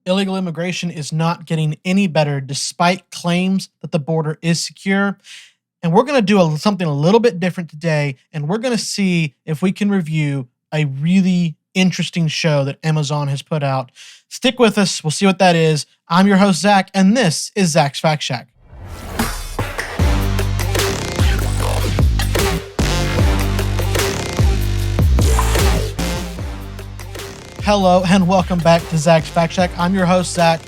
Illegal immigration is not getting any better despite claims that the border is secure. And we're going to do something a little bit different today. And we're going to see if we can review a really interesting show that Amazon has put out. Stick with us. We'll see what that is. I'm your host, Zach, and this is Zach's Fact Shack. Hello, and welcome back to Zach's Fact Shack. I'm your host, Zach.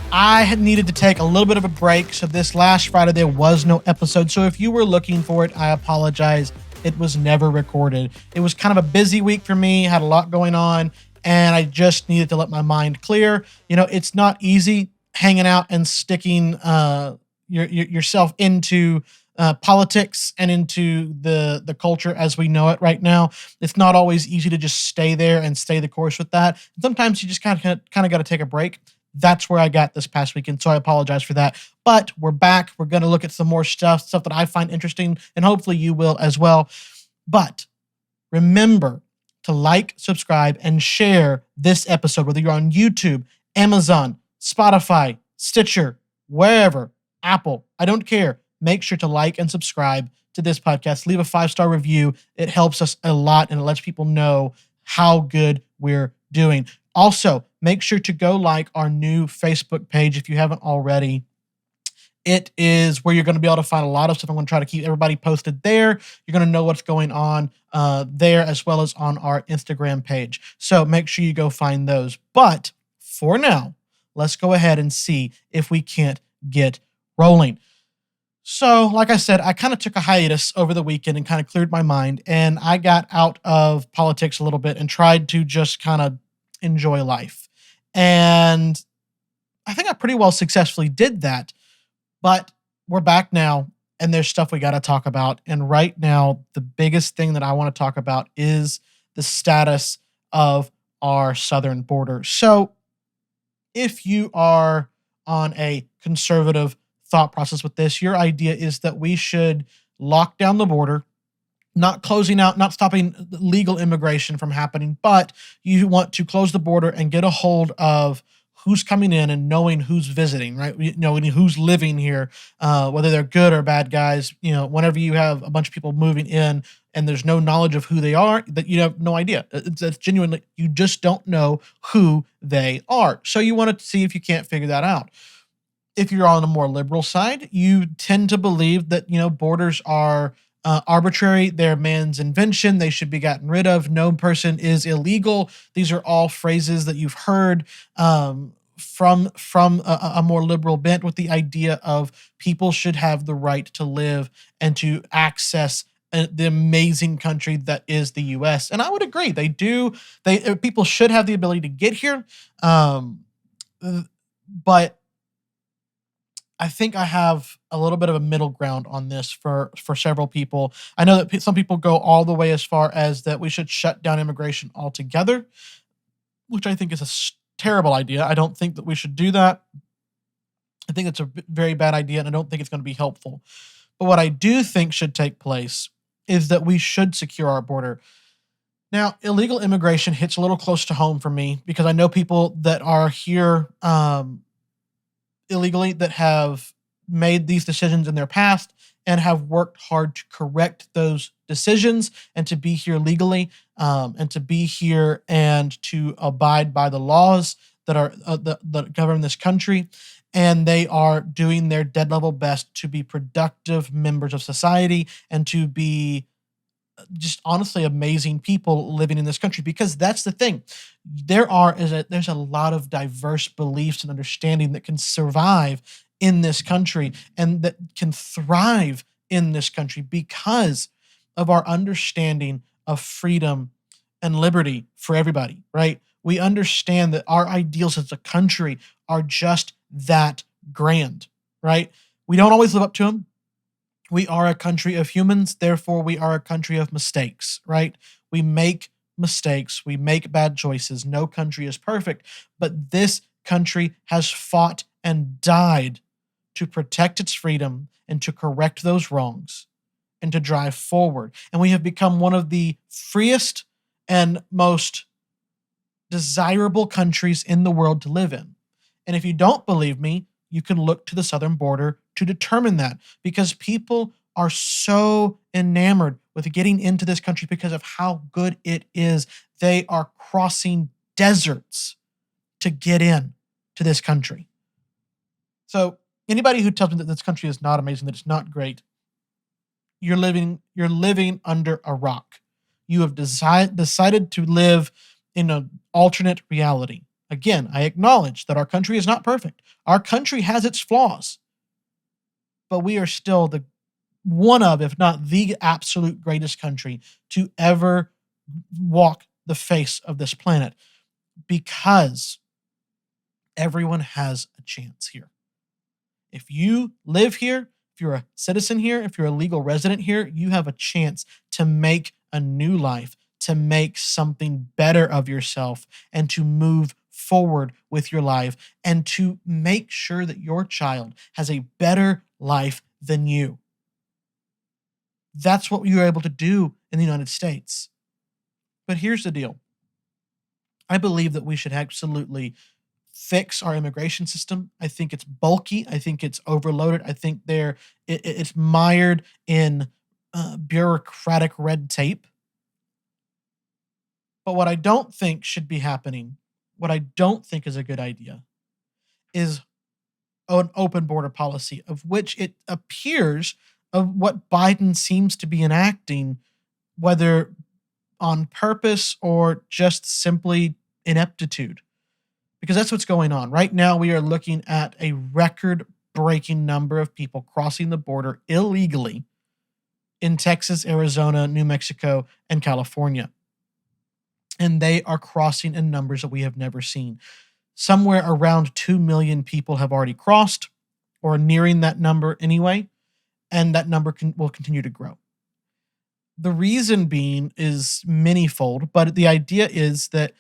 I had needed to take a little bit of a break, so this last Friday there was no episode. So if you were looking for it, I apologize. It was never recorded. It was kind of a busy week for me, had a lot going on, and I just needed to let my mind clear. You know, it's not easy hanging out and sticking yourself into politics and into the culture as we know it right now. It's not always easy to just stay there and stay the course with that. Sometimes you just kind of got to take a break. That's where I got this past weekend, so I apologize for that. But we're back. We're going to look at some more stuff that I find interesting, and hopefully you will as well. But remember to like, subscribe, and share this episode, whether you're on YouTube, Amazon, Spotify, Stitcher, wherever, Apple, I don't care. Make sure to like and subscribe to this podcast. Leave a 5-star review. It helps us a lot, and it lets people know how good we're doing. Also, make sure to go like our new Facebook page if you haven't already. It is where you're going to be able to find a lot of stuff. I'm going to try to keep everybody posted there. You're going to know what's going on there, as well as on our Instagram page. So make sure you go find those. But for now, let's go ahead and see if we can't get rolling. So, like I said, I kind of took a hiatus over the weekend and kind of cleared my mind, and I got out of politics a little bit and tried to just kind of enjoy life. And I think I pretty well successfully did that, but we're back now and there's stuff we got to talk about. And right now, the biggest thing that I want to talk about is the status of our southern border. So if you are on a conservative thought process with this, your idea is that we should lock down the border, not closing out, not stopping legal immigration from happening, but you want to close the border and get a hold of who's coming in and knowing who's visiting, right? Knowing who's living here, whether they're good or bad guys. You know, whenever you have a bunch of people moving in and there's no knowledge of who they are, that you have no idea. It's genuinely, you just don't know who they are. So you want to see if you can't figure that out. If you're on a more liberal side, you tend to believe that, borders are arbitrary. They're man's invention. They should be gotten rid of. No person is illegal. These are all phrases that you've heard from a more liberal bent, with the idea of people should have the right to live and to access the amazing country that is the U.S. And I would agree. They do. People should have the ability to get here. But I think I have a little bit of a middle ground on this for several people. I know that some people go all the way as far as that we should shut down immigration altogether, which I think is a terrible idea. I don't think that we should do that. I think it's a very bad idea, and I don't think it's going to be helpful. But what I do think should take place is that we should secure our border. Now, illegal immigration hits a little close to home for me because I know people that are here illegally that have made these decisions in their past and have worked hard to correct those decisions and to be here legally, and to be here and to abide by the laws that are that govern this country. And they are doing their dead level best to be productive members of society and to be just honestly amazing people living in this country, because that's the thing. There's a lot of diverse beliefs and understanding that can survive in this country and that can thrive in this country because of our understanding of freedom and liberty for everybody, right? We understand that our ideals as a country are just that grand, right? We don't always live up to them. We are a country of humans, therefore we are a country of mistakes, right? We make mistakes, we make bad choices. No country is perfect, but this country has fought and died to protect its freedom and to correct those wrongs and to drive forward. And we have become one of the freest and most desirable countries in the world to live in. And if you don't believe me, you can look to the southern border to determine that, because people are so enamored with getting into this country because of how good it is. They are crossing deserts to get in to this country. So anybody who tells me that this country is not amazing, that it's not great, you're living under a rock. You have decided to live in an alternate reality. Again, I acknowledge that our country is not perfect. Our country has its flaws, but we are still the one of, if not the absolute greatest country to ever walk the face of this planet, because everyone has a chance here. If you live here, if you're a citizen here, if you're a legal resident here, you have a chance to make a new life, to make something better of yourself, and to move forward with your life, and to make sure that your child has a better life than you. That's what you're able to do in the United States. But here's the deal. I believe that we should absolutely fix our immigration system. I think it's bulky. I think it's overloaded. I think it's mired in bureaucratic red tape. But what I don't think should be happening, what I don't think is a good idea, is an open border policy, of which it appears of what Biden seems to be enacting, whether on purpose or just simply ineptitude. Because that's what's going on. Right now, we are looking at a record-breaking number of people crossing the border illegally in Texas, Arizona, New Mexico, and California. And they are crossing in numbers that we have never seen. Somewhere around 2 million people have already crossed, or nearing that number anyway, and that number will continue to grow. The reason being is manyfold, but the idea is that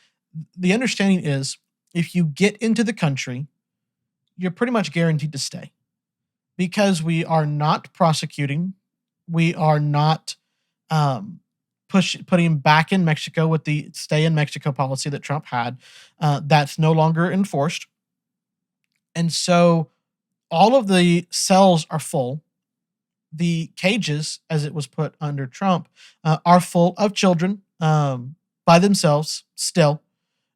the understanding is, if you get into the country, you're pretty much guaranteed to stay, because we are not prosecuting. We are not putting back in Mexico with the stay in Mexico policy that Trump had. That's no longer enforced. And so all of the cells are full. The cages, as it was put under Trump, are full of children by themselves still.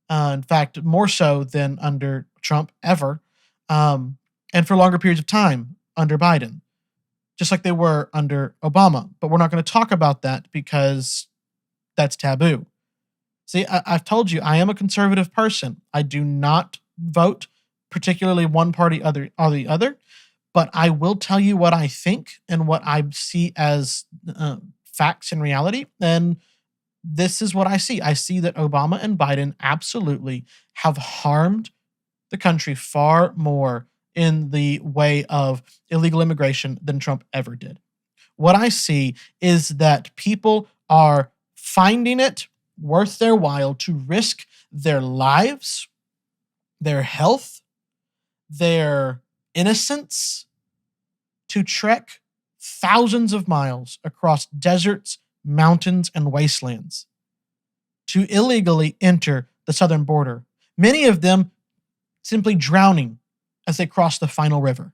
In fact, more so than under Trump ever, and for longer periods of time under Biden, just like they were under Obama. But we're not going to talk about that because that's taboo. See, I've told you, I am a conservative person. I do not vote particularly one party or the other, but I will tell you what I think and what I see as facts and reality. And this is what I see. I see that Obama and Biden absolutely have harmed the country far more in the way of illegal immigration than Trump ever did. What I see is that people are finding it worth their while to risk their lives, their health, their innocence, to trek thousands of miles across deserts, mountains, and wastelands to illegally enter the southern border, many of them simply drowning as they cross the final river.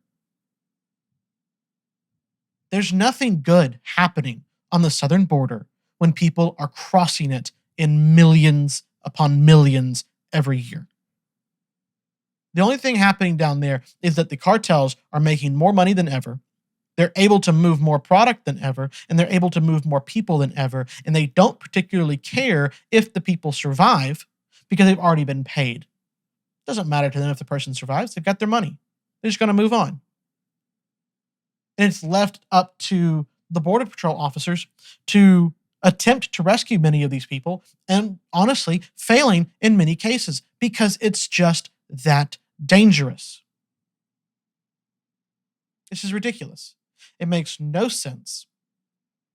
There's nothing good happening on the southern border when people are crossing it in millions upon millions every year. The only thing happening down there is that the cartels are making more money than ever. They're able to move more product than ever, and they're able to move more people than ever, and they don't particularly care if the people survive because they've already been paid. It doesn't matter to them if the person survives. They've got their money. They're just going to move on. And it's left up to the Border Patrol officers to attempt to rescue many of these people, and honestly, failing in many cases because it's just that dangerous. This is ridiculous. It makes no sense.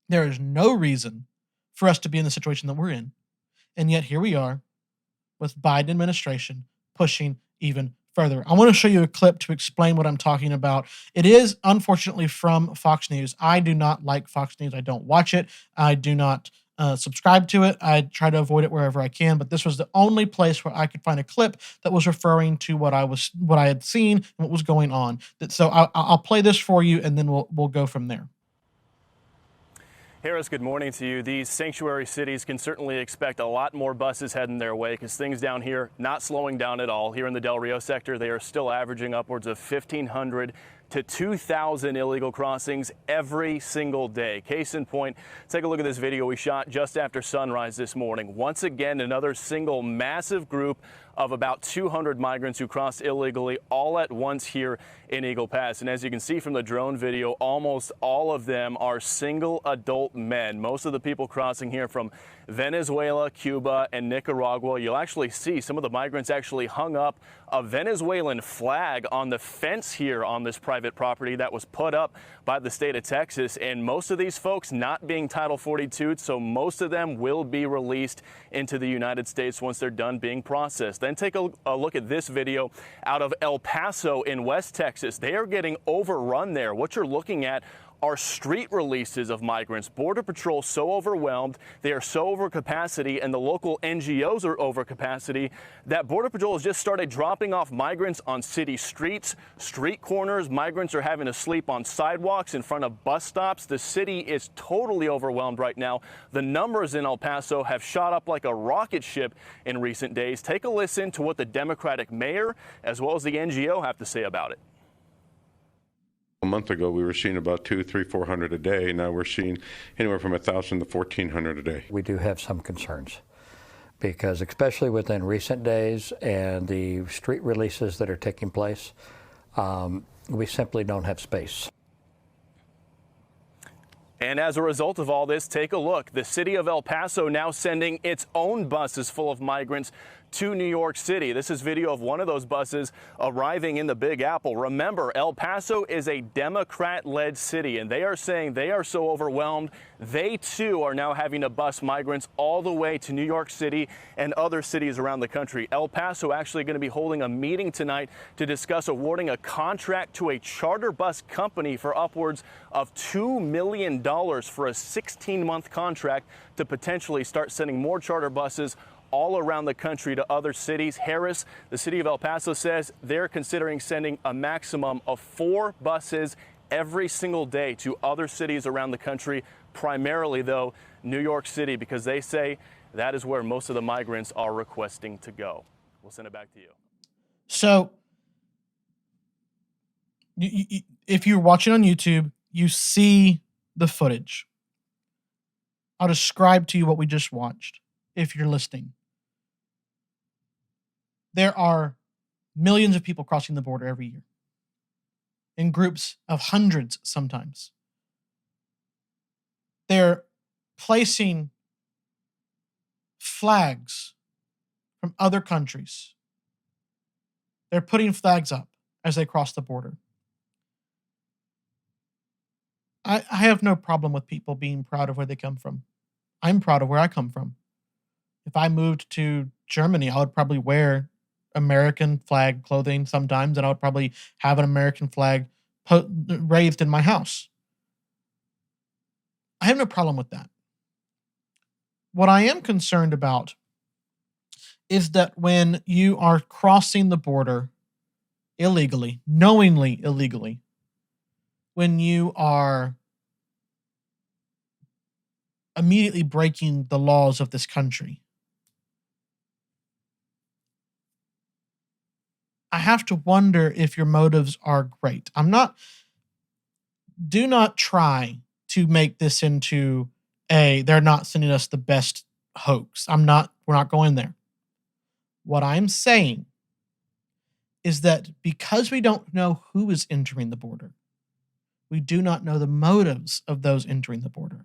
There is no reason for us to be in the situation that we're in. And yet here we are with Biden administration pushing even further. I want to show you a clip to explain what I'm talking about. It is unfortunately from Fox News. I do not like Fox News. I don't watch it. I do not subscribe to it. I try to avoid it wherever I can, but this was the only place where I could find a clip that was referring to what I had seen and what was going on. So I'll play this for you, and then we'll go from there. Harris, good morning to you. These sanctuary cities can certainly expect a lot more buses heading their way because things down here not slowing down at all. Here in the Del Rio sector, they are still averaging upwards of 1,500 to 2,000 illegal crossings every single day. Case in point, take a look at this video we shot just after sunrise this morning. Once again, another single massive group of about 200 migrants who crossed illegally all at once here in Eagle Pass. And as you can see from the drone video, almost all of them are single adult men. Most of the people crossing here from Venezuela, Cuba, and Nicaragua. You'll actually see some of the migrants actually hung up a Venezuelan flag on the fence here on this private property that was put up by the state of Texas. And most of these folks not being Title 42, so most of them will be released into the United States once they're done being processed. Then take a look at this video out of El Paso in West Texas. They are getting overrun there. What you're looking at are street releases of migrants. Border Patrol so overwhelmed, they are so over capacity, and the local NGOs are over capacity, that Border Patrol has just started dropping off migrants on city streets, street corners. Migrants are having to sleep on sidewalks in front of bus stops. The city is totally overwhelmed right now. The numbers in El Paso have shot up like a rocket ship in recent days. Take a listen to what the Democratic mayor as well as the NGO have to say about it. A month ago, we were seeing about 200, 300, 400 a day. Now we're seeing anywhere from 1,000 to 1,400 a day. We do have some concerns because especially within recent days and the street releases that are taking place, we simply don't have space. And as a result of all this, take a look. The city of El Paso now sending its own buses full of migrants to New York City. This is video of one of those buses arriving in the Big Apple. Remember, El Paso is a Democrat-led city, and they are saying they are so overwhelmed, they too are now having to bus migrants all the way to New York City and other cities around the country. El Paso actually going to be holding a meeting tonight to discuss awarding a contract to a charter bus company for upwards of $2 million for a 16-month contract to potentially start sending more charter buses all around the country to other cities. Harris, the city of El Paso, says they're considering sending a maximum of 4 buses every single day to other cities around the country, primarily, though, New York City, because they say that is where most of the migrants are requesting to go. We'll send it back to you. So, if you're watching on YouTube, you see the footage. I'll describe to you what we just watched if you're listening. There are millions of people crossing the border every year in groups of hundreds sometimes. They're placing flags from other countries. They're putting flags up as they cross the border. I have no problem with people being proud of where they come from. I'm proud of where I come from. If I moved to Germany, I would probably wear American flag clothing sometimes, and I would probably have an American flag raised in my house. I have no problem with that. What I am concerned about is that when you are crossing the border illegally, knowingly illegally, when you are immediately breaking the laws of this country, I have to wonder if your motives are great. Do not try to make this into they're not sending us the best hoax. We're not going there. What I'm saying is that because we don't know who is entering the border, we do not know the motives of those entering the border.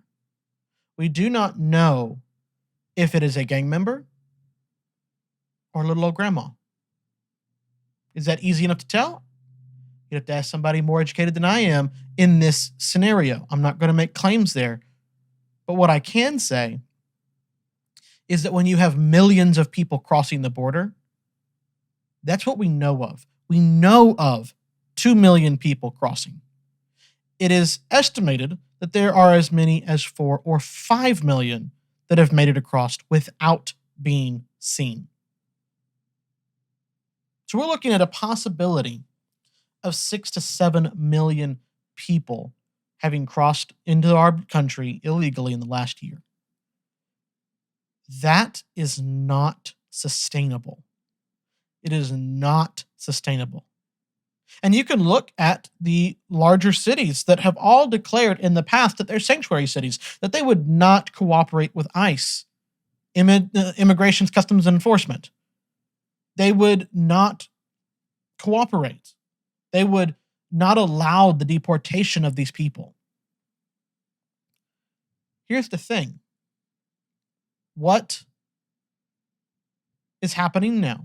We do not know if it is a gang member or little old grandma. Is that easy enough to tell? You have to ask somebody more educated than I am in this scenario. I'm not going to make claims there. But what I can say is that when you have millions of people crossing the border, that's what we know of. We know of 2 million people crossing. It is estimated that there are as many as 4 or 5 million that have made it across without being seen. So we're looking at a possibility of 6 to 7 million people having crossed into our country illegally in the last year. That is not sustainable. It is not sustainable. And you can look at the larger cities that have all declared in the past that they're sanctuary cities, that they would not cooperate with ICE, Immigration's Customs Enforcement. They would not cooperate. They would not allow the deportation of these people. Here's the thing. What is happening now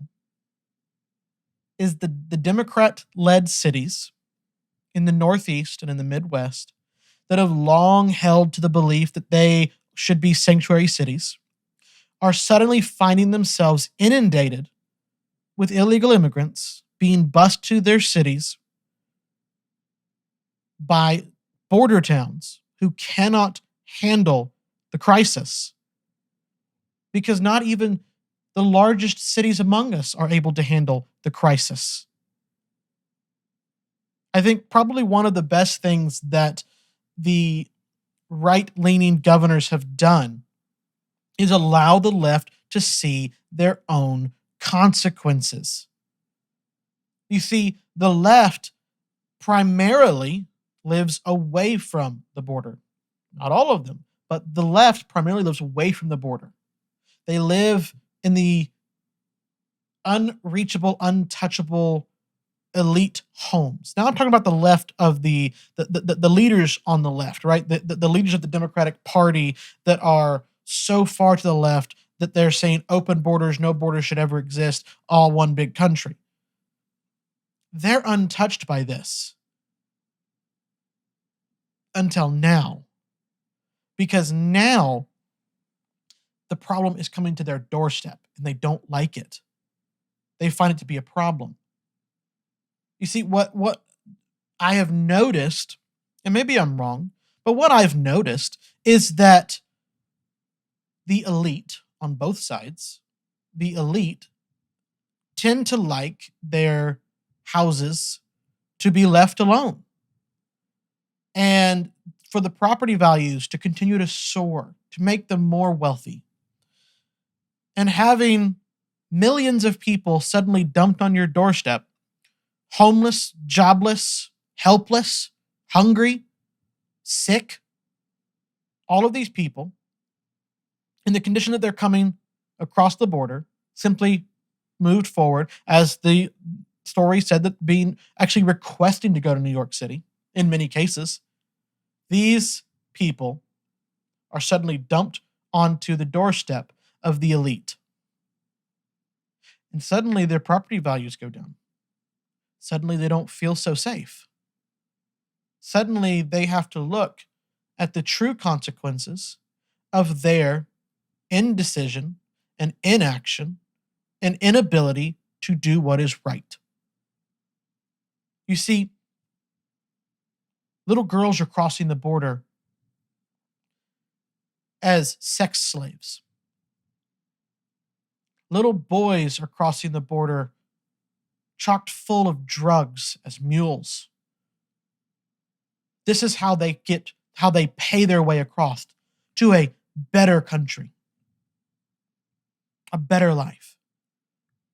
is the Democrat-led cities in the Northeast and in the Midwest that have long held to the belief that they should be sanctuary cities are suddenly finding themselves inundated with illegal immigrants being bused to their cities by border towns who cannot handle the crisis, because not even the largest cities among us are able to handle the crisis. I think probably one of the best things that the right-leaning governors have done is allow the left to see their own consequences. You see, the left primarily lives away from the border. Not all of them, but the left primarily lives away from the border. They live in the unreachable, untouchable elite homes. Now I'm talking about the left of the leaders on the left, right? The leaders of the Democratic Party that are so far to the left that they're saying open borders, no borders should ever exist, all one big country. They're untouched by this until now. Because now the problem is coming to their doorstep and they don't like it. They find it to be a problem. You see, what I have noticed, and maybe I'm wrong, but what I've noticed is that the elite on both sides, the elite tend to like their houses to be left alone and for the property values to continue to soar, to make them more wealthy. And having millions of people suddenly dumped on your doorstep, homeless, jobless, helpless, hungry, sick, all of these people, in the condition that they're coming across the border, simply moved forward, as the story said, that being actually requesting to go to New York City in many cases. These people are suddenly dumped onto the doorstep of the elite. And suddenly their property values go down. Suddenly they don't feel so safe. Suddenly they have to look at the true consequences of their indecision and inaction and inability to do what is right. You see, little girls are crossing the border as sex slaves. Little boys are crossing the border chocked full of drugs as mules. This is how they pay their way across to a better country, a better life.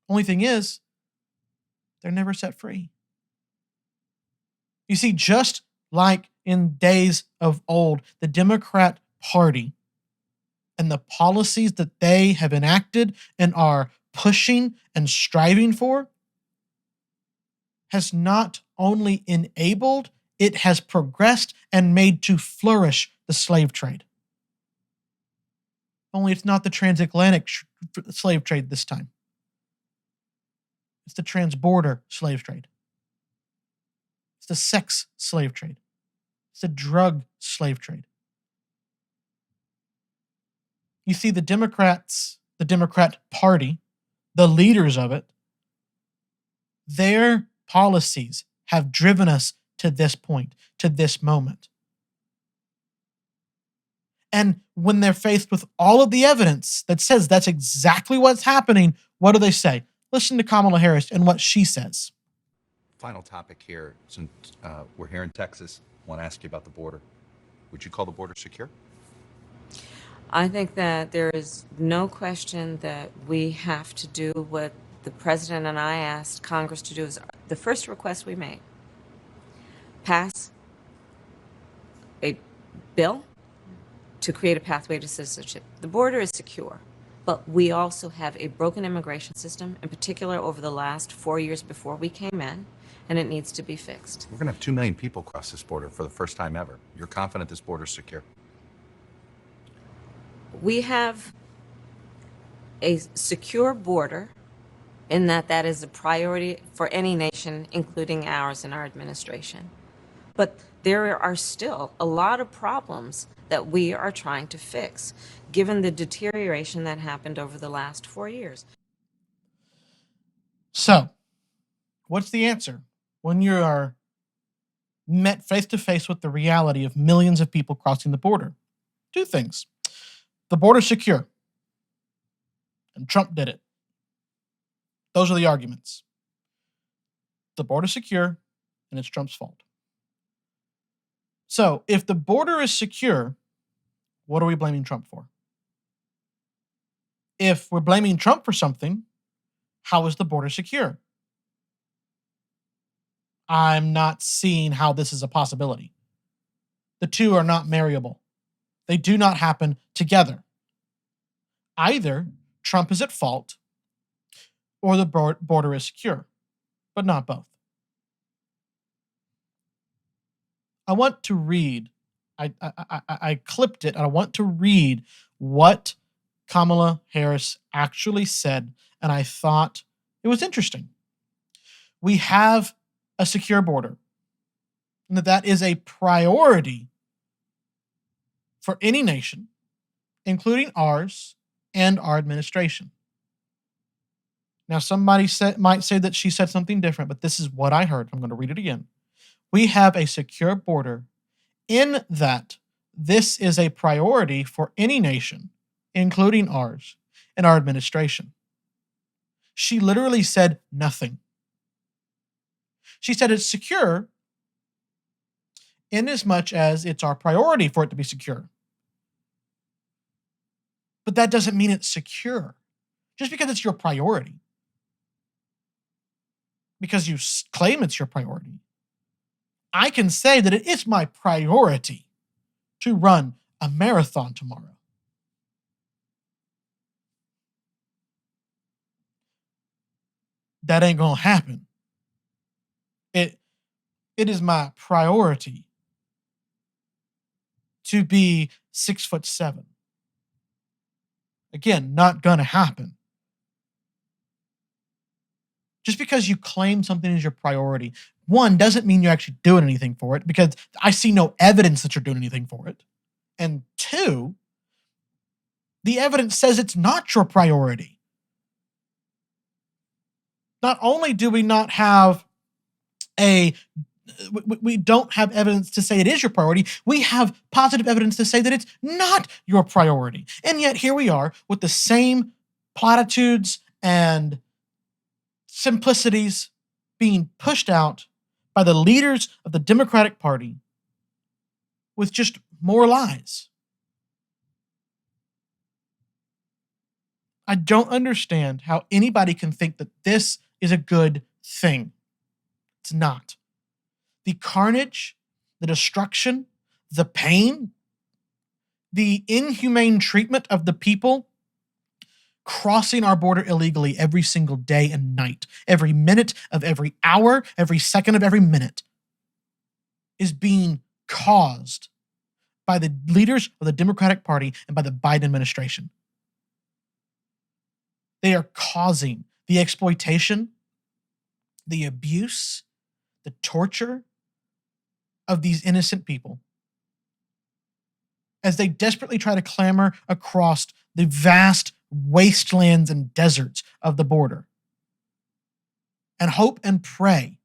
Only thing is, they're never set free. You see, just like in days of old, the Democrat Party and the policies that they have enacted and are pushing and striving for has not only enabled, it has progressed and made to flourish the slave trade. Only it's not the transatlantic slave trade this time. It's the transborder slave trade. It's the sex slave trade. It's the drug slave trade. You see, the Democrats, the Democrat Party, the leaders of it, their policies have driven us to this point, to this moment. And when they're faced with all of the evidence that says that's exactly what's happening, what do they say? Listen to Kamala Harris and what she says. Final topic here, since we're here in Texas, I want to ask you about the border. Would you call the border secure? I think that there is no question that we have to do what the president and I asked Congress to do. Is the first request we made: pass a bill to create a pathway to citizenship. The border is secure, but we also have a broken immigration system, in particular over the last 4 years before we came in, and it needs to be fixed. We're going to have 2 million people cross this border for the first time ever. You're confident this border is secure? We have a secure border in that is a priority for any nation, including ours and our administration. But there are still a lot of problems that we are trying to fix, given the deterioration that happened over the last 4 years. So, what's the answer when you are met face to face with the reality of millions of people crossing the border? 2 things. The border's secure, and Trump did it. Those are the arguments. The border's secure, and it's Trump's fault. So, if the border is secure, what are we blaming Trump for? If we're blaming Trump for something, how is the border secure? I'm not seeing how this is a possibility. The two are not marryable. They do not happen together. Either Trump is at fault or the border is secure, but not both. I want to read, I clipped it, and I want to read what Kamala Harris actually said, and I thought it was interesting. We have a secure border, and that is a priority for any nation, including ours and our administration. Now, somebody might say that she said something different, but this is what I heard. I'm going to read it again. We have a secure border in that this is a priority for any nation, including ours and our administration. She literally said nothing. She said it's secure in as much as it's our priority for it to be secure. But that doesn't mean it's secure. Just because it's your priority, because you claim it's your priority, I can say that it is my priority to run a marathon tomorrow. That ain't gonna happen. It is my priority to be 6'7". Again, not gonna happen. Just because you claim something is your priority, one, doesn't mean you're actually doing anything for it, because I see no evidence that you're doing anything for it. And 2, the evidence says it's not your priority. Not only do we not have we don't have evidence to say it is your priority, we have positive evidence to say that it's not your priority. And yet here we are with the same platitudes and simplicities being pushed out by the leaders of the Democratic Party with just more lies. I don't understand how anybody can think that this is a good thing. It's not. The carnage, the destruction, the pain, the inhumane treatment of the people crossing our border illegally every single day and night, every minute of every hour, every second of every minute, is being caused by the leaders of the Democratic Party and by the Biden administration. They are causing the exploitation, the abuse, the torture of these innocent people as they desperately try to clamber across the vast wastelands and deserts of the border and hope and pray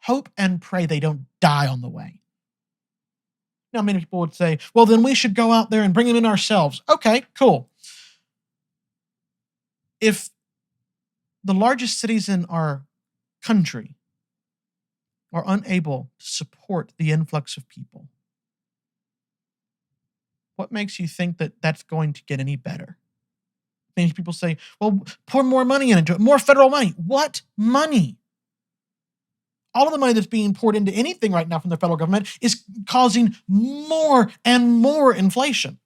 they don't die on the way. Now, many people would say, well, then we should go out there and bring them in ourselves. Okay, cool. If the largest cities in our country are unable to support the influx of people, what makes you think that that's going to get any better? Many people say, well, pour more money into it, more federal money. What money? All of the money that's being poured into anything right now from the federal government is causing more and more inflation.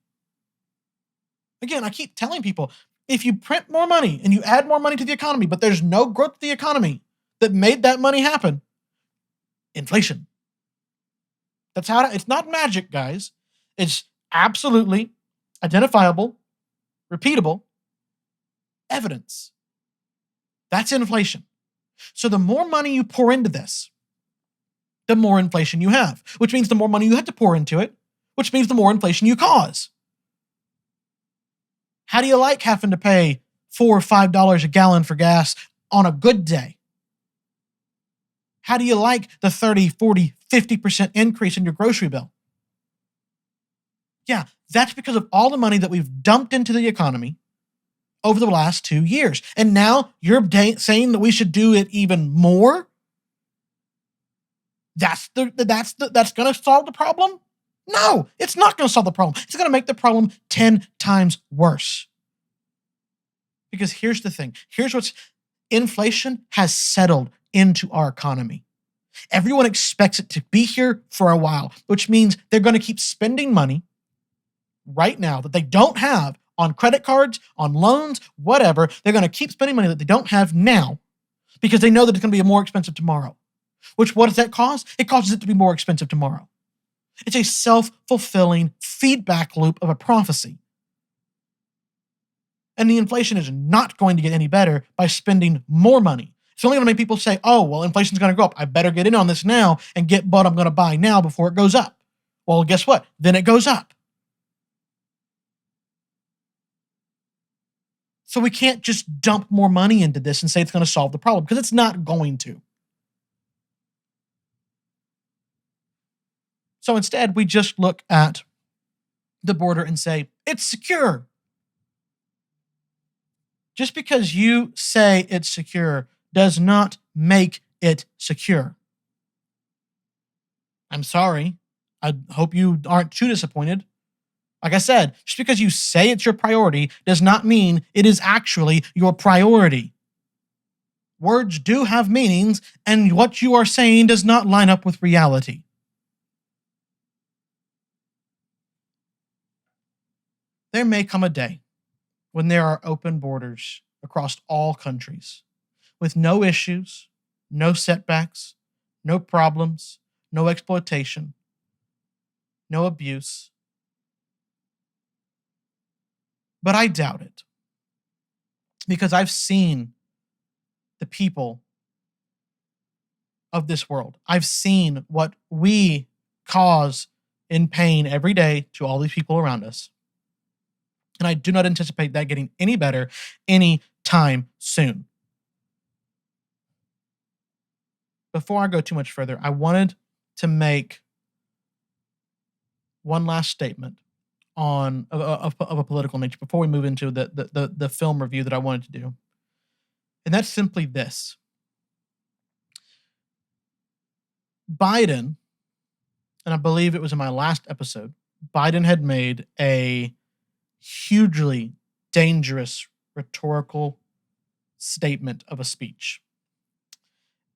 Again, I keep telling people, if you print more money and you add more money to the economy, but there's no growth to the economy that made that money happen, inflation. That's how it's not magic, guys. It's absolutely identifiable, repeatable evidence. That's inflation. So the more money you pour into this, the more inflation you have, which means the more money you have to pour into it, which means the more inflation you cause. How do you like having to pay $4 or $5 a gallon for gas on a good day? How do you like the 30, 40, 50% increase in your grocery bill? Yeah, that's because of all the money that we've dumped into the economy over the last 2 years. And now you're saying that we should do it even more? That's going to solve the problem? No, it's not going to solve the problem. It's going to make the problem 10 times worse. Because here's the thing. Inflation has settled into our economy. Everyone expects it to be here for a while, which means they're going to keep spending money right now that they don't have on credit cards, on loans, whatever. They're going to keep spending money that they don't have now because they know that it's going to be more expensive tomorrow. What does that cause? It causes it to be more expensive tomorrow. It's a self-fulfilling feedback loop of a prophecy. And the inflation is not going to get any better by spending more money. It's only going to make people say, oh, well, inflation's going to go up. I better get in on this now and get what I'm going to buy now before it goes up. Well, guess what? Then it goes up. So we can't just dump more money into this and say it's going to solve the problem, because it's not going to. So instead, we just look at the border and say, it's secure. Just because you say it's secure does not make it secure. I'm sorry. I hope you aren't too disappointed. Like I said, just because you say it's your priority does not mean it is actually your priority. Words do have meanings, and what you are saying does not line up with reality. There may come a day when there are open borders across all countries, with no issues, no setbacks, no problems, no exploitation, no abuse. But I doubt it, because I've seen the people of this world. I've seen what we cause in pain every day to all these people around us. And I do not anticipate that getting any better anytime soon. Before I go too much further, I wanted to make one last statement on of a political nature before we move into the film review that I wanted to do. And that's simply this. Biden, and I believe it was in my last episode, Biden had made a hugely dangerous rhetorical statement of a speech.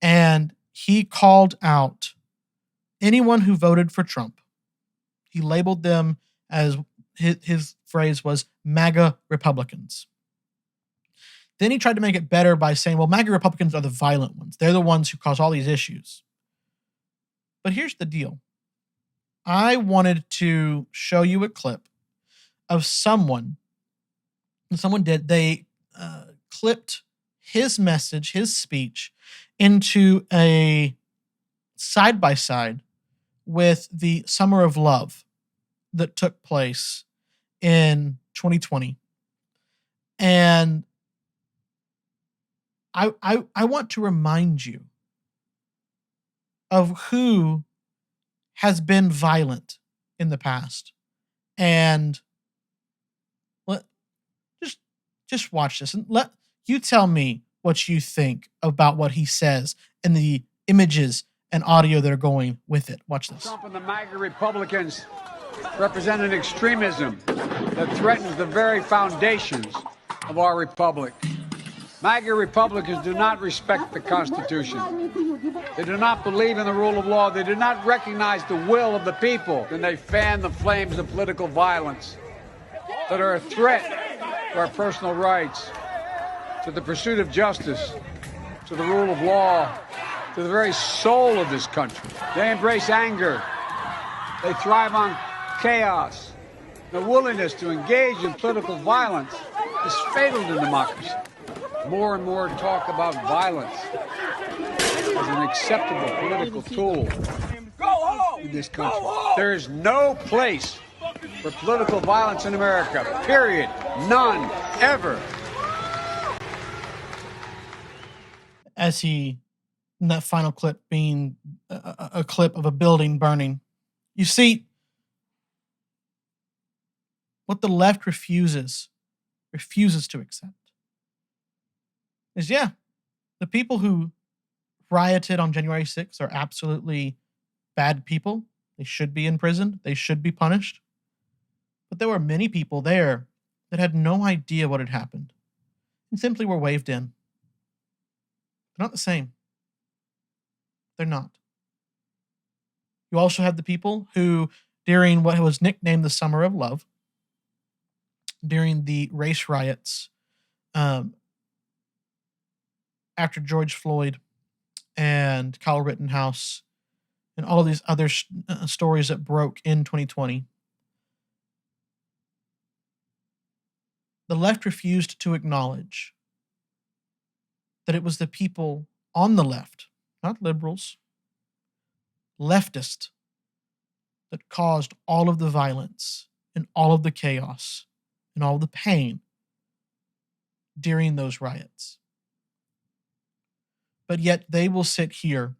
And he called out anyone who voted for Trump. He labeled them as, his phrase was, MAGA Republicans. Then he tried to make it better by saying, well, MAGA Republicans are the violent ones. They're the ones who cause all these issues. But here's the deal. I wanted to show you a clip of someone did. They clipped his message, his speech, into a side-by-side with the Summer of Love that took place in 2020. And I want to remind you of who has been violent in the past. And let just watch this and let you tell me what you think about what he says and the images and audio that are going with it. Watch this. Trump and the MAGA Republicans represent an extremism that threatens the very foundations of our republic. MAGA Republicans do not respect the Constitution. They do not believe in the rule of law. They do not recognize the will of the people. And they fan the flames of political violence that are a threat to our personal rights, to the pursuit of justice, to the rule of law, to the very soul of this country. They embrace anger. They thrive on chaos. The willingness to engage in political violence is fatal to democracy. More and more talk about violence as an acceptable political tool in this country. There is no place for political violence in America, period. None, ever. As he, in that final clip being a clip of a building burning, you see what the left refuses to accept is, the people who rioted on January 6th are absolutely bad people. They should be imprisoned. They should be punished. But there were many people there that had no idea what had happened and simply were waved in. They're not the same. They're not. You also have the people who, during what was nicknamed the Summer of Love, during the race riots, after George Floyd and Kyle Rittenhouse and all of these other stories that broke in 2020, the left refused to acknowledge that it was the people on the left, not liberals, leftist, that caused all of the violence and all of the chaos and all the pain during those riots. But yet they will sit here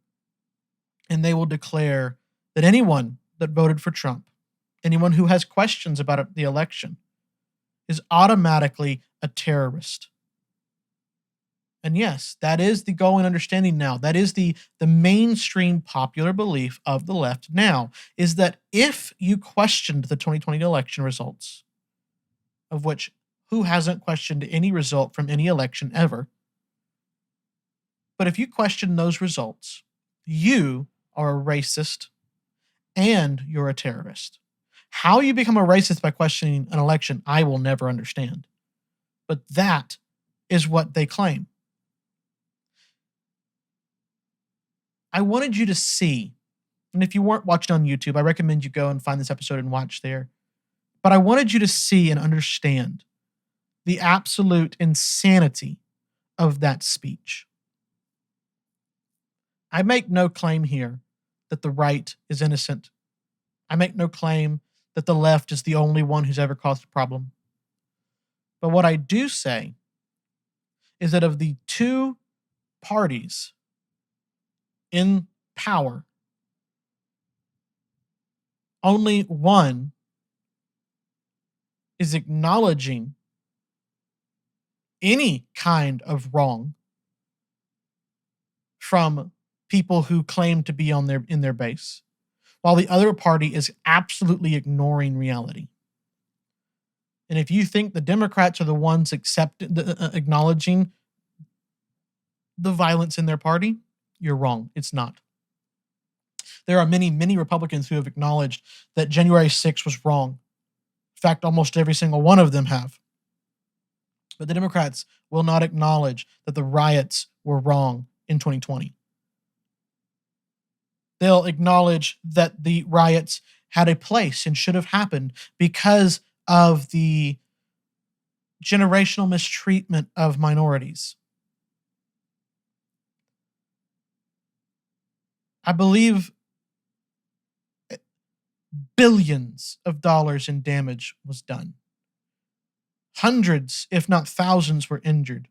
and they will declare that anyone that voted for Trump, anyone who has questions about the election, is automatically a terrorist. And yes, that is the going understanding now. That is the mainstream popular belief of the left now, is that if you questioned the 2020 election results, of which who hasn't questioned any result from any election ever, but if you question those results, you are a racist and you're a terrorist. How you become a racist by questioning an election, I will never understand. But that is what they claim. I wanted you to see, and if you weren't watching on YouTube, I recommend you go and find this episode and watch there. But I wanted you to see and understand the absolute insanity of that speech. I make no claim here that the right is innocent. I make no claim that the left is the only one who's ever caused a problem. But what I do say is that of the two parties in power, only one is acknowledging any kind of wrong from people who claim to be in their base, while the other party is absolutely ignoring reality. And if you think the Democrats are the ones acknowledging the violence in their party, you're wrong. It's not. There are many, many Republicans who have acknowledged that January 6th was wrong. In fact, almost every single one of them have. But the Democrats will not acknowledge that the riots were wrong in 2020. They'll acknowledge that the riots had a place and should have happened because of the generational mistreatment of minorities. I believe billions of dollars in damage was done. Hundreds, if not thousands, were injured.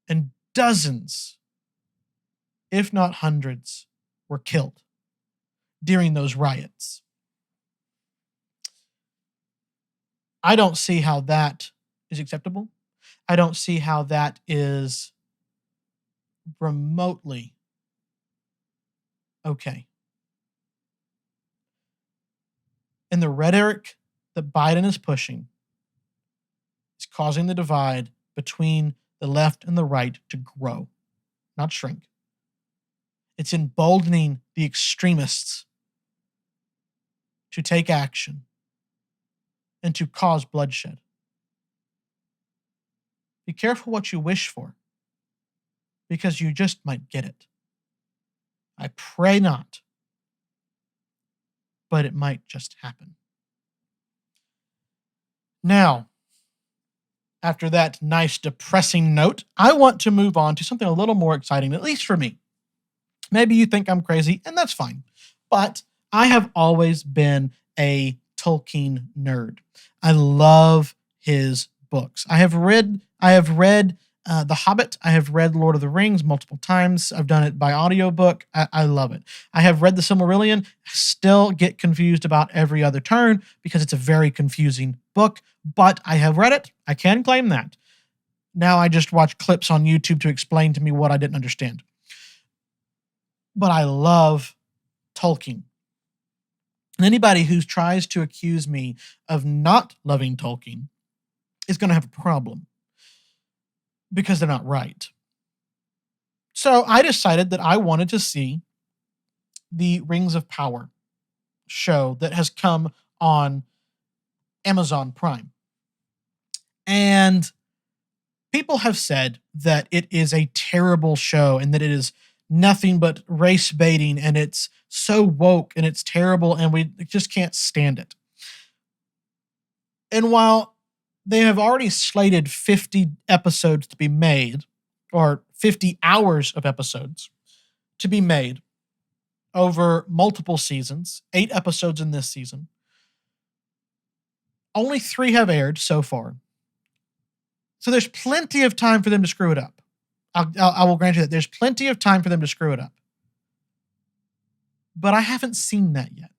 And dozens, if not hundreds, were killed. during those riots. I don't see how that is acceptable. I don't see how that is remotely okay. And the rhetoric that Biden is pushing is causing the divide between the left and the right to grow, not shrink. It's emboldening the extremists to take action and to cause bloodshed. Be careful what you wish for, because you just might get it. I pray not, but it might just happen. Now, after that nice depressing note, I want to move on to something a little more exciting, at least for me. Maybe you think I'm crazy, and that's fine. But I have always been a Tolkien nerd. I love his books. I have read The Hobbit. I have read Lord of the Rings multiple times. I've done it by audiobook. I love it. I have read the Silmarillion. Still get confused about every other turn because it's a very confusing book, but I have read it. I can claim that. Now I just watch clips on YouTube to explain to me what I didn't understand. But I love Tolkien. And anybody who tries to accuse me of not loving Tolkien is going to have a problem, because they're not right. So I decided that I wanted to see the Rings of Power show that has come on Amazon Prime. And people have said that it is a terrible show and that it is nothing but race baiting and it's so woke and it's terrible and we just can't stand it. And while they have already slated 50 episodes to be made, or 50 hours of episodes to be made over multiple seasons, 8 episodes in this season, only 3 have aired so far. So there's plenty of time for them to screw it up. I will grant you that there's plenty of time for them to screw it up. But I haven't seen that yet.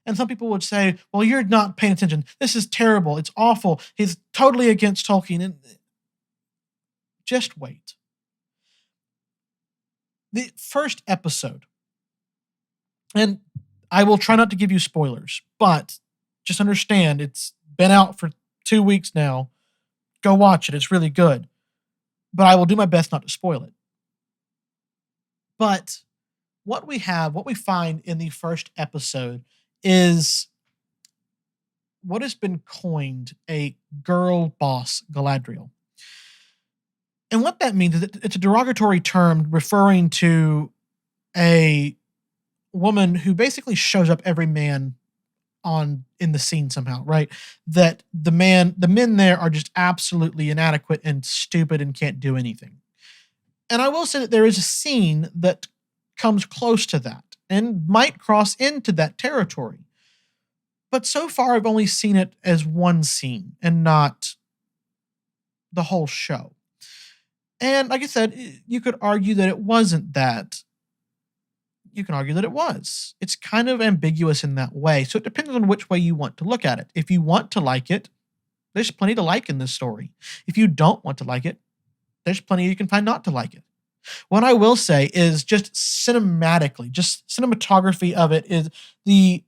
And some people would say, well, you're not paying attention. This is terrible. It's awful. He's totally against Tolkien. And just wait. The first episode, and I will try not to give you spoilers, but just understand it's been out for 2 weeks now. Go watch it. It's really good. But I will do my best not to spoil it. But what we find in the first episode is what has been coined a girl boss Galadriel. And what that means is that it's a derogatory term referring to a woman who basically shows up every man in the scene somehow, right? That the men there are just absolutely inadequate and stupid and can't do anything. And I will say that there is a scene that comes close to that and might cross into that territory. But so far, I've only seen it as one scene and not the whole show. And like I said, you could argue that it wasn't that. You can argue that it was. It's kind of ambiguous in that way. So it depends on which way you want to look at it. If you want to like it, there's plenty to like in this story. If you don't want to like it, there's plenty you can find not to like it. What I will say is just cinematically, just cinematography of it is the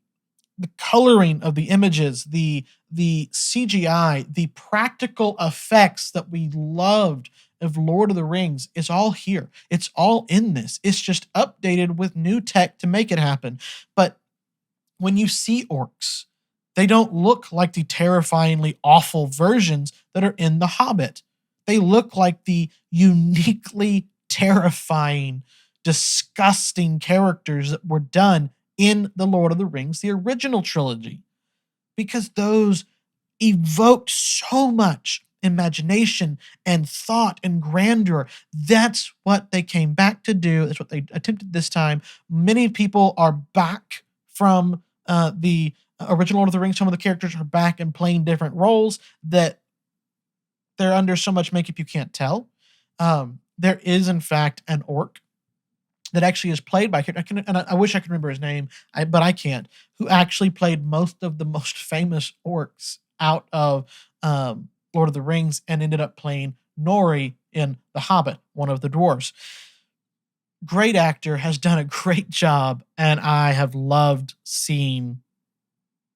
coloring of the images, the CGI, the practical effects that we loved of Lord of the Rings is all here. It's all in this. It's just updated with new tech to make it happen. But when you see orcs, they don't look like the terrifyingly awful versions that are in The Hobbit. They look like the uniquely terrifying, disgusting characters that were done in The Lord of the Rings, the original trilogy, because those evoked so much imagination and thought and grandeur. That's what they came back to do. That's what they attempted this time. Many people are back from the original Lord of the Rings. Some of the characters are back and playing different roles that they're under so much makeup you can't tell. There is, in fact, an orc that actually is played by, I wish I could remember his name, but I can't, who actually played most of the most famous orcs out of Lord of the Rings and ended up playing Nori in The Hobbit, one of the dwarves. Great actor, has done a great job, and I have loved seeing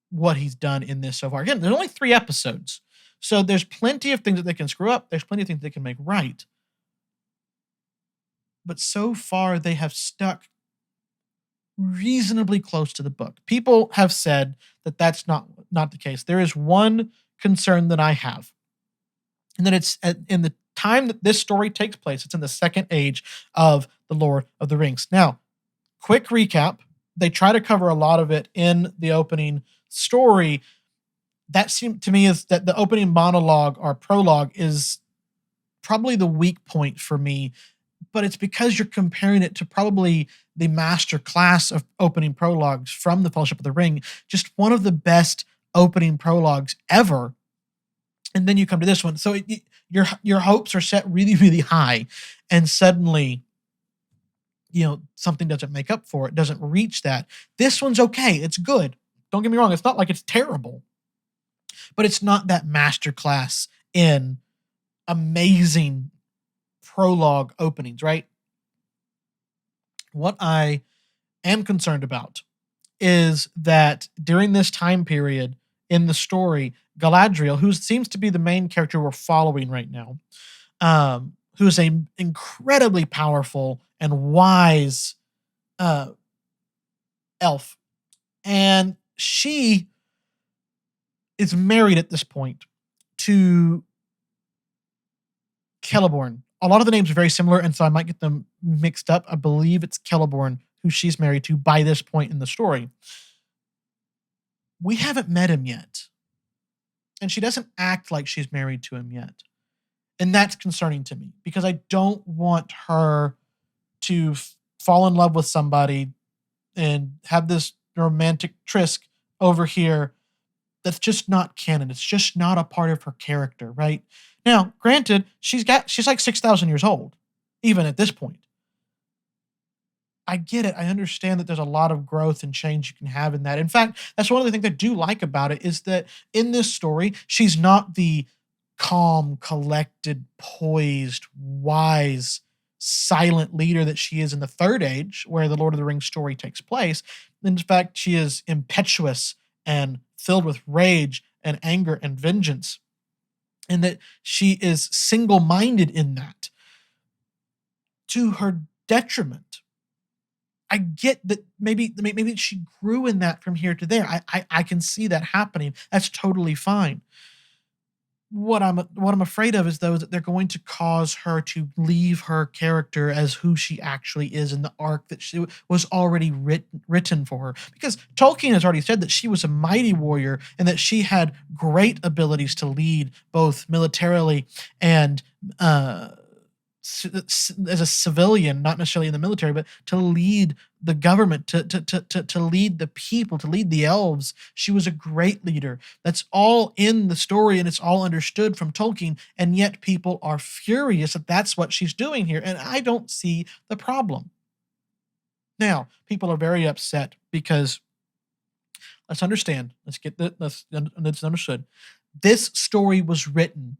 what he's done in this so far. Again, there's only 3 episodes, so there's plenty of things that they can screw up. There's plenty of things they can make right. But so far, they have stuck reasonably close to the book. People have said that that's not the case. There is one concern that I have, and that it's in the time that this story takes place. It's in the second age of the Lord of the Rings. Now, quick recap. They try to cover a lot of it in the opening story. That seemed to me is that the opening monologue or prologue is probably the weak point for me, but it's because you're comparing it to probably the master class of opening prologues from the Fellowship of the Ring, just one of the best opening prologues ever. And then you come to this one. So your hopes are set really, really high, and suddenly, something doesn't make up for it, doesn't reach that. This one's okay. It's good. Don't get me wrong. It's not like it's terrible, but it's not that masterclass in amazing prologue openings, right? What I am concerned about is that during this time period in the story, Galadriel, who seems to be the main character we're following right now, who is an incredibly powerful and wise elf, and she is married at this point to Celeborn. A lot of the names are very similar, and so I might get them mixed up. I believe it's Celeborn who she's married to by this point in the story. We haven't met him yet, and she doesn't act like she's married to him yet. And that's concerning to me because I don't want her to fall in love with somebody and have this romantic tryst over here that's just not canon. It's just not a part of her character, right? Now, granted, she's like 6,000 years old, even at this point. I get it. I understand that there's a lot of growth and change you can have in that. In fact, that's one of the things I do like about it is that in this story, she's not the calm, collected, poised, wise, silent leader that she is in the Third Age, where the Lord of the Rings story takes place. In fact, she is impetuous and filled with rage and anger and vengeance, and that she is single-minded in that to her detriment. I get that maybe she grew in that from here to there. I can see that happening. That's totally fine. What I'm afraid of is though that they're going to cause her to leave her character as who she actually is in the arc that she was already written for her. Because Tolkien has already said that she was a mighty warrior and that she had great abilities to lead both militarily and as a civilian, not necessarily in the military, but to lead the government, to lead the people, to lead the elves. She was a great leader. That's all in the story, and it's all understood from Tolkien, and yet people are furious that that's what she's doing here, and I don't see the problem. Now, people are very upset because let's understand. Let's understood. This story was written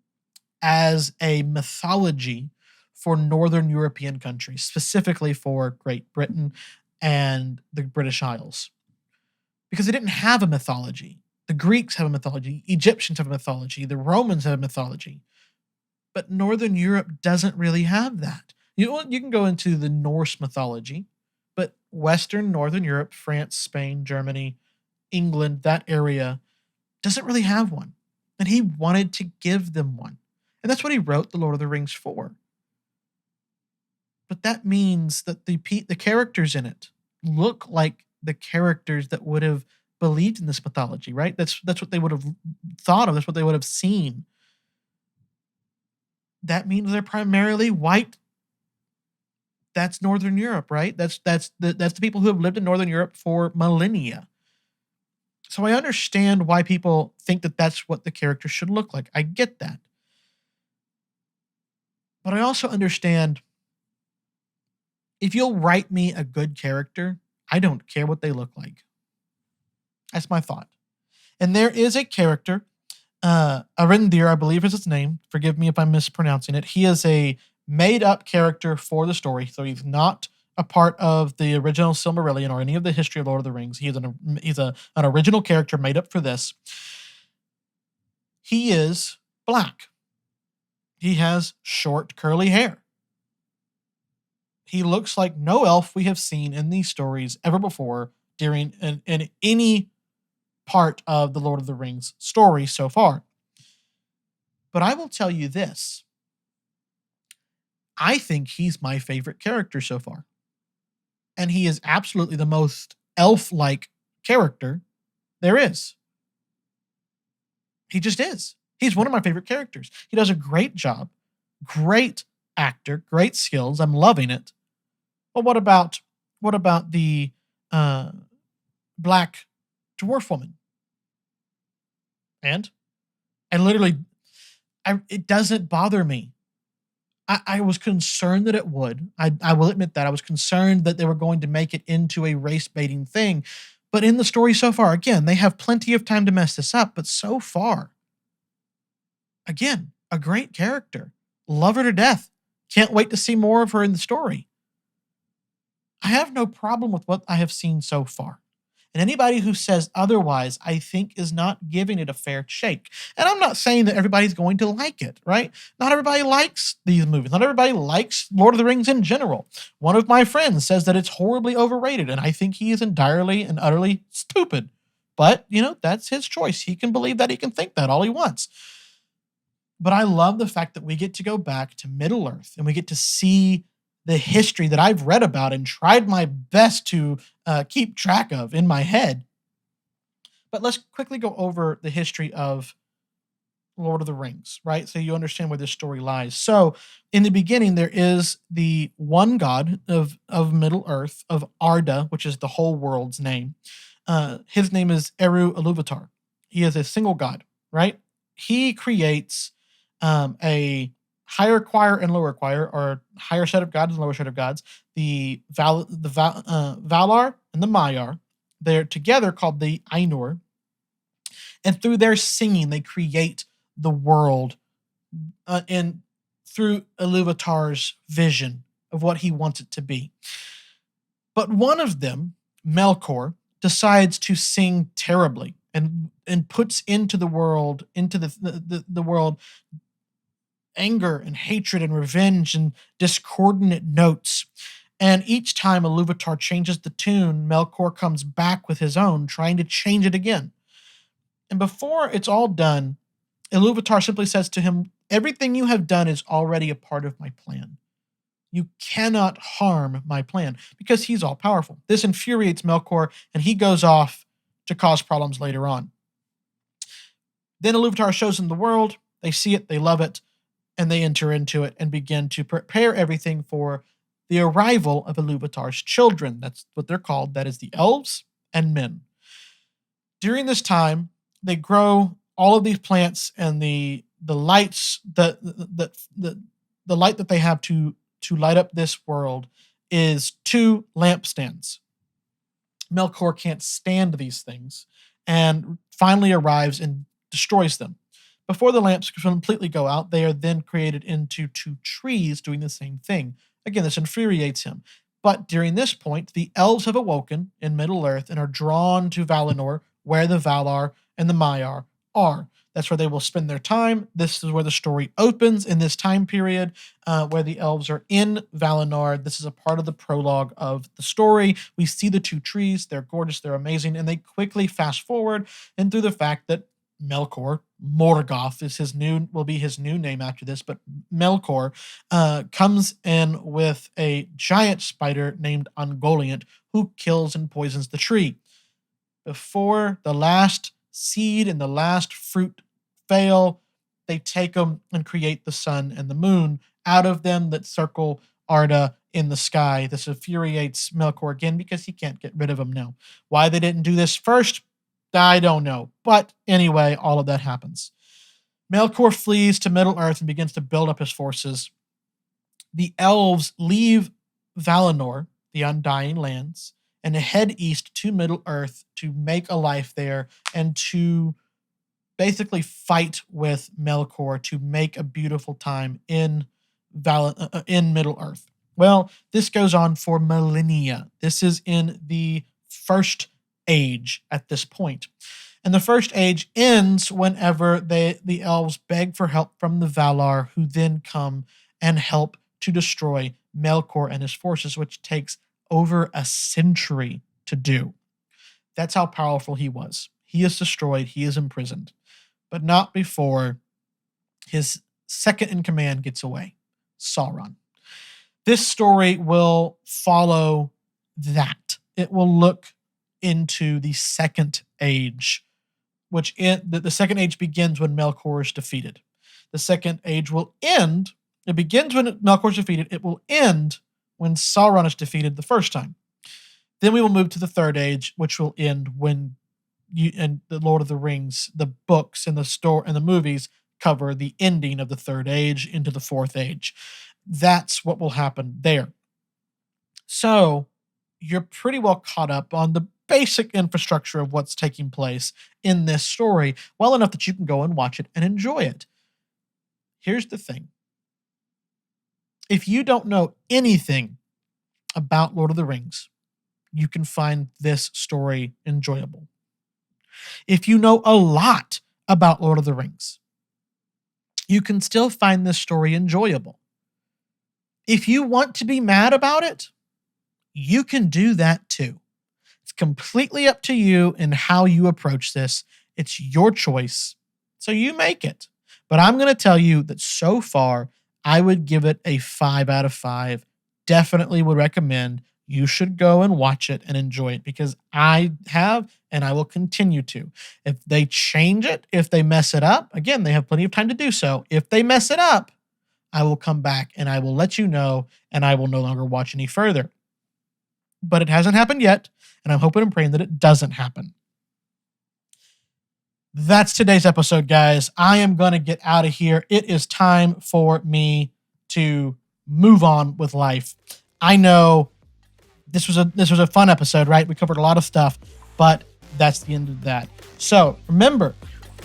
as a mythology for Northern European countries, specifically for Great Britain and the British Isles, because they didn't have a mythology. The Greeks have a mythology, Egyptians have a mythology, the Romans have a mythology, but Northern Europe doesn't really have that. You can go into the Norse mythology, but Western Northern Europe, France, Spain, Germany, England, that area doesn't really have one, and he wanted to give them one, and that's what he wrote the Lord of the Rings for. But that means that the characters in it look like the characters that would have believed in this mythology, right? That's what they would have thought of. That's what they would have seen. That means they're primarily white. That's Northern Europe, right? That's the people who have lived in Northern Europe for millennia. So I understand why people think that that's what the character should look like. I get that. But I also understand If you'll write me a good character, I don't care what they look like. That's my thought. And there is a character, Arindir, I believe is his name. Forgive me if I'm mispronouncing it. He is a made-up character for the story, so he's not a part of the original Silmarillion or any of the history of Lord of the Rings. He's an original character made up for this. He is black. He has short, curly hair. He looks like no elf we have seen in these stories ever before during in any part of the Lord of the Rings story so far. But I will tell you this. I think he's my favorite character so far. And he is absolutely the most elf-like character there is. He just is. He's one of my favorite characters. He does a great job. Great actor, great skills. I'm loving it. But what about the black dwarf woman? And it doesn't bother me. I was concerned that it would. I will admit that. I was concerned that they were going to make it into a race baiting thing. But in the story so far, again, they have plenty of time to mess this up. But so far, again, a great character. Love her to death. Can't wait to see more of her in the story. I have no problem with what I have seen so far. And anybody who says otherwise, I think, is not giving it a fair shake. And I'm not saying that everybody's going to like it, right? Not everybody likes these movies. Not everybody likes Lord of the Rings in general. One of my friends says that it's horribly overrated, and I think he is entirely and utterly stupid. But, that's his choice. He can believe that. He can think that all he wants. But I love the fact that we get to go back to Middle-earth, and we get to see the history that I've read about and tried my best to keep track of in my head. But let's quickly go over the history of Lord of the Rings, right? So you understand where this story lies. So in the beginning, there is the one god of Middle-earth, of Arda, which is the whole world's name. His name is Eru Ilúvatar. He is a single god, right? He creates a higher choir and lower choir, or higher set of gods and lower set of gods, the Valar and the Maiar. They're together called the Ainur. And through their singing, they create the world and through Ilúvatar's vision of what he wants it to be. But one of them, Melkor, decides to sing terribly and puts into the world, into the world, anger and hatred and revenge and discordant notes. And each time Ilúvatar changes the tune, Melkor comes back with his own, trying to change it again. And before it's all done, Ilúvatar simply says to him, "Everything you have done is already a part of my plan. You cannot harm my plan," because he's all powerful. This infuriates Melkor, and he goes off to cause problems later on. Then Ilúvatar shows them the world. They see it, they love it, and they enter into it and begin to prepare everything for the arrival of Ilúvatar's children. That's what they're called. That is the elves and men. During this time, they grow all of these plants, and the lights, the light that they have to light up this world is 2 lampstands. Melkor can't stand these things and finally arrives and destroys them. Before the lamps completely go out, they are then created into 2 trees doing the same thing. Again, this infuriates him. But during this point, the elves have awoken in Middle-earth and are drawn to Valinor, where the Valar and the Maiar are. That's where they will spend their time. This is where the story opens, in this time period where the elves are in Valinor. This is a part of the prologue of the story. We see the 2 trees. They're gorgeous. They're amazing. And they quickly fast forward and through the fact that Melkor, Morgoth will be his new name after this, but Melkor comes in with a giant spider named Ungoliant, who kills and poisons the tree. Before the last seed and the last fruit fail, they take them and create the sun and the moon out of them that circle Arda in the sky. This infuriates Melkor again because he can't get rid of them now. Why they didn't do this first, I don't know. But anyway, all of that happens. Melkor flees to Middle-earth and begins to build up his forces. The elves leave Valinor, the Undying Lands, and head east to Middle-earth to make a life there and to basically fight with Melkor to make a beautiful time in Middle-earth. Well, this goes on for millennia. This is in the First Age at this point. And the First Age ends whenever the elves beg for help from the Valar, who then come and help to destroy Melkor and his forces, which takes over a century to do. That's how powerful he was. He is destroyed, he is imprisoned, but not before his second in command gets away, Sauron. This story will follow that. It will look into the Second Age, which the Second Age begins when Melkor is defeated. The Second Age will end. It begins when Melkor is defeated. It will end when Sauron is defeated the first time. Then we will move to the Third Age, which will end when and the Lord of the Rings, the books and the movies cover the ending of the Third Age into the Fourth Age. That's what will happen there. So you're pretty well caught up on the basic infrastructure of what's taking place in this story, well enough that you can go and watch it and enjoy it. Here's the thing. If you don't know anything about Lord of the Rings, you can find this story enjoyable. If you know a lot about Lord of the Rings, you can still find this story enjoyable. If you want to be mad about it, you can do that too. It's completely up to you and how you approach this. It's your choice, so you make it. But I'm going to tell you that so far, I would give it a 5 out of 5. Definitely would recommend you should go and watch it and enjoy it, because I have and I will continue to. If they change it, if they mess it up, again, they have plenty of time to do so. If they mess it up, I will come back and I will let you know, and I will no longer watch any further. But it hasn't happened yet, and I'm hoping and praying that it doesn't happen. That's today's episode, guys. I am going to get out of here. It is time for me to move on with life. I know this was a fun episode, right? We covered a lot of stuff, but that's the end of that. So remember,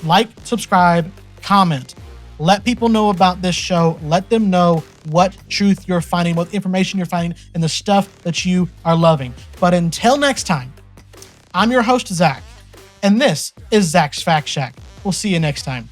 like, subscribe, comment. Let people know about this show. Let them know what truth you're finding, what information you're finding, and the stuff that you are loving. But until next time, I'm your host, Zach, and this is Zach's Fact Shack. We'll see you next time.